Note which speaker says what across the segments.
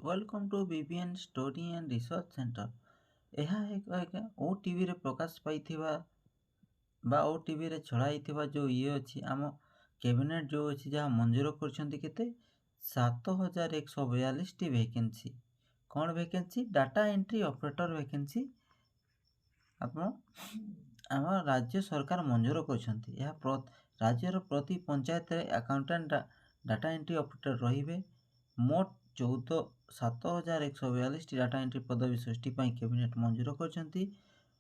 Speaker 1: Welcome to BBN story and research centre. यह एक आज्ञा ओटीवी रे प्रकाश पाइथिबा बा ओटीवी रे छड़ाइथिबा जो ये अछि आम कैबिनेट जो अछि जहाँ मंजूर करछन्ती केते 7142 टी वैकेंसी। कौन vacancy? Data entry operator vacancy आपण आम राज्य सरकार मंजूर करछन्ती। यह राज्यर प्रति पंचायत रे अकाउंटेंट डाटा एंट्री ऑपरेटर रहिबे। मोट 7142 टी डाटा एंट्री पदवी सृष्टि पाई कैबिनेट मंजूर करछन्ती।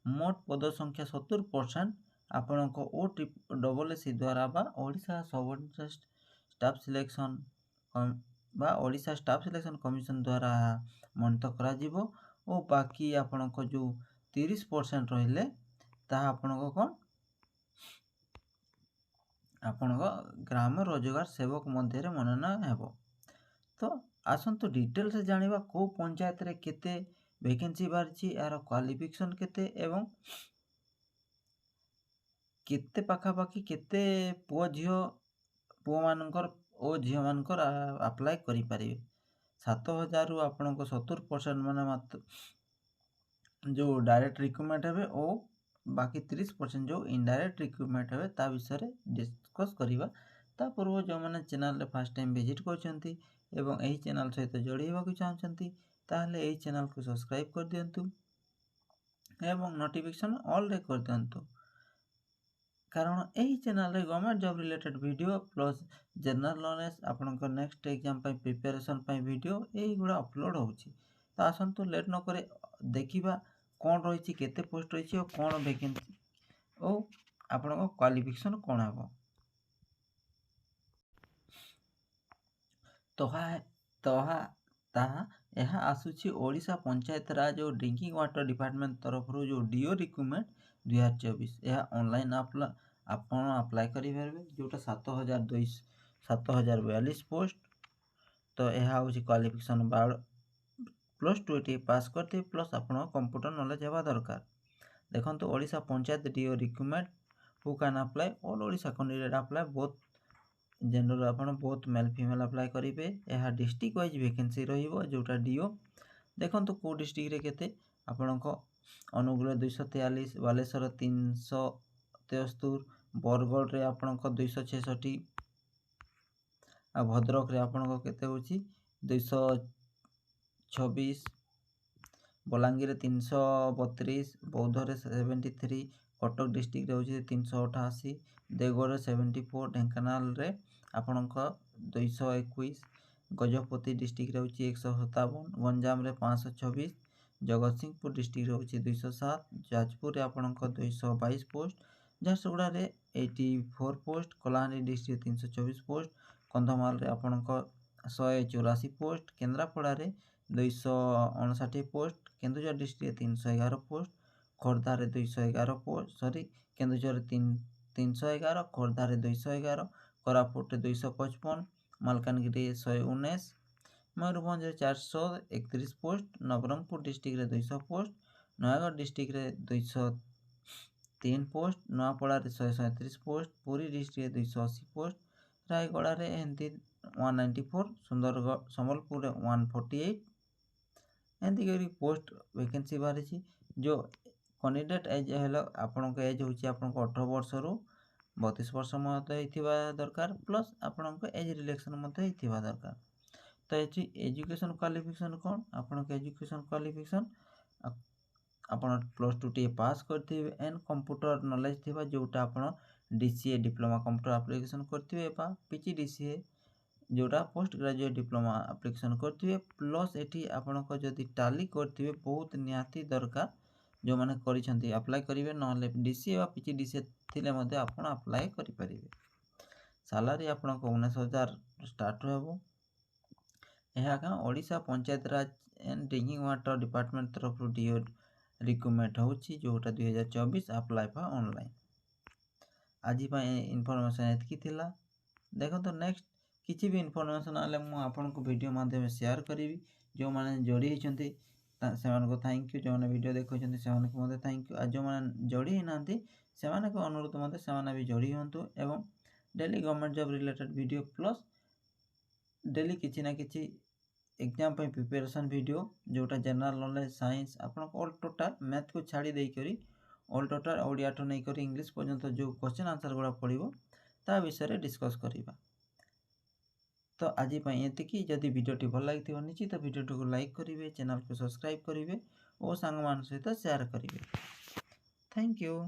Speaker 1: मोट पद संख्या 70% आपणको OSSC द्वारा बा ओडिशा सबऑर्डिनेट स्टाफ सिलेक्शन बा ओडिशा स्टाफ सिलेक्शन कमिशन द्वारा मंत करा जिवो और बाकी आपणको जो 30% रहिले ताहा आपणको कोन आपणको ग्राम रोजगार सेवक मध्य रे मनन हेबो। तो आसंतु डिटेल से जानिबा को पंचायत रे केते वैकेंसी बारछि, यार क्वालिफिकेशन केते एवं केते पाखापाखी केते पुओ मानकर ओ झियो मानकर अप्लाई करि परिबे। 7000 रु आपनको 70% माने मात्र जो डायरेक्ट रिक्रूटमेंट हेबे ओ बाकी 30% जो इनडायरेक्ट रिक्रूटमेंट हेबे ता विषय डिस्कस करिबा। ता पूर्व जो माने चैनल रे फर्स्ट टाइम विजिट करछन्ती एवं एही चैनल सहित जोड़ी हेबाकु चाहछन्ती ताहले एही चैनल को सब्सक्राइब कर दियंतु एवं नोटिफिकेशन ऑल रे कर दियंतु, कारण एही चैनल रे government job related video plus general knowledge आपनकर नेक्स्ट एग्जाम पई प्रिपरेशन पई वीडियो एही गुडा अपलोड होउची। तो आसंतु लेट न करे देखिबा कोन रहिची, केते पोस्ट रहिची और कोन वैकेंसी और आपनको क्वालिफिकेशन कोन हेबो। ताहा यह आसुची ओडिशा पंचायत राज और ड्रिंकिंग वाटर डिपार्टमेंट तरफ जो डीओ रिक्रूटमेंट 2024 यह ऑनलाइन आपण अप्लाई करि परबे जोटा 7042 पोस्ट। तो यह होची क्वालिफिकेशन +2 पास करते प्लस आपण कंप्यूटर नॉलेज हेबा दरकार। देखंतु Odisha panchayat DO recruitment who can apply all Odisha candidate apply both gender आपण बोथ मेल फीमेल अप्लाई करिवे। यह डिस्ट्रिक्ट वाइज वैकेंसी रहिबो जोटा डीओ देखंतु को डिस्ट्रिक्ट रे केते आपणको अनुगुल 243, बालेश्वर 373, बरगढ़ रे आपणको 266, आ भद्रक रे आपणको केते होची 226, बलांगीर 332, बौद्ध रे 73, कटक डिस्ट्रिक्ट रे होची 388, देवगढ़ रे 74, ढेंकानाल रे आपणको 221, गजपति डिस्ट्रिक्ट रे होची 157, गंजाम रे 526, जगतसिंहपुर डिस्ट्रिक्ट रे होची 207, जाजपुर रे आपणको 222 पोस्ट, झारसुगुड़ा रे 84 post, Kalahandi district 324 post, Kandhamal रे आपणको 184 पोस्ट, केंद्रापड़ा रे 259 post, Keonjhar district 311 post, Khordha रे 211 पोस्ट केन्दुझर रे 311, खोर्धा रे 211, कोरापुट रे 255, मालकानगिरी 119, मयूरभंज रे 431 पोस्ट, नवरंगपुर डिस्ट्रिक्ट रे 200 पोस्ट, नयागढ़ डिस्ट्रिक्ट रे 203 पोस्ट, नवापड़ा रे 137 पोस्ट, पुरी डिस्ट्रिक्ट रे 280 पोस्ट, रायगड़ा रे एंती 194, सुंदरगढ़ संबलपुर रे 148 एंती करी पोस्ट वैकेंसी बाहरी। जो कैंडिडेट एज हेलो आपनको एज होची आपनको 18 वर्ष रु 32 वर्ष मध्य हेतिबा दरकार प्लस आपनको एज रिलेक्शन मध्य हेतिबा दरकार। तो एची एजुकेशन क्वालिफिकेशन कोन आपनको एजुकेशन क्वालिफिकेशन आपण +2 टी पास करथिबे एंड कंप्यूटर नॉलेज थिबा जोटा आपण डीसीए डिप्लोमा कंप्यूटर एप्लीकेशन करथिबे बा पीजीडीसीए जोटा पोस्ट ग्रेजुएट डिप्लोमा एप्लीकेशन करथिबे प्लस एठी आपनको जदी टाली करथिबे बहुत निहाती दरकार जो माने करिसंती अप्लाई करिवे नहले डीसीए बा पीजीडीसीए थिले मध्ये आपण अप्लाई करि परिबे। सैलरी आपनको 19000 स्टार्ट हेबो। यह का ओडिशा पंचायत राज एंड ड्रिंकिंग वाटर डिपार्टमेंट तरफ डीओ रिक्रूटमेंट होची जोटा 2024 अप्लाई फॉर ऑनलाइन। आज पई इन्फॉर्मेशन एतकी थिला। देखो तो नेक्स्ट किछि भी इन्फॉर्मेशन आले मु आपनको वीडियो माध्यम शेयर करिवि। जो माने जोड़ी हिचंती सेमान को थैंक यू, जो माने वीडियो देखौचंती सेमान को मते थैंक यू, आ जो माने जोड़ी ही नांती सेमान को अनुरोध मते सेमान भी जोड़ी हंतु एवं daily government job related video plus daily किछि ना किछि एग्जाम प्रिपेरेसन वीडियो जोटा जनरल नॉलेज साइंस आपन ऑल टोटाल मैथ को छाड़ी दे करी ऑल टोटाल ओडिया टू नहीं करी इंग्लिश पर्यंत जो क्वेश्चन आंसर गुड़ा पड़ो ता विषय डिस्कस करवा। तो आज ये जदि वीडियोटी भल लगी निश्चित वीडियोटी को लाइक करेंगे, चैनल को सब्सक्राइब करेंगे और सांग मान सहित शेयर करेंगे। Thank you.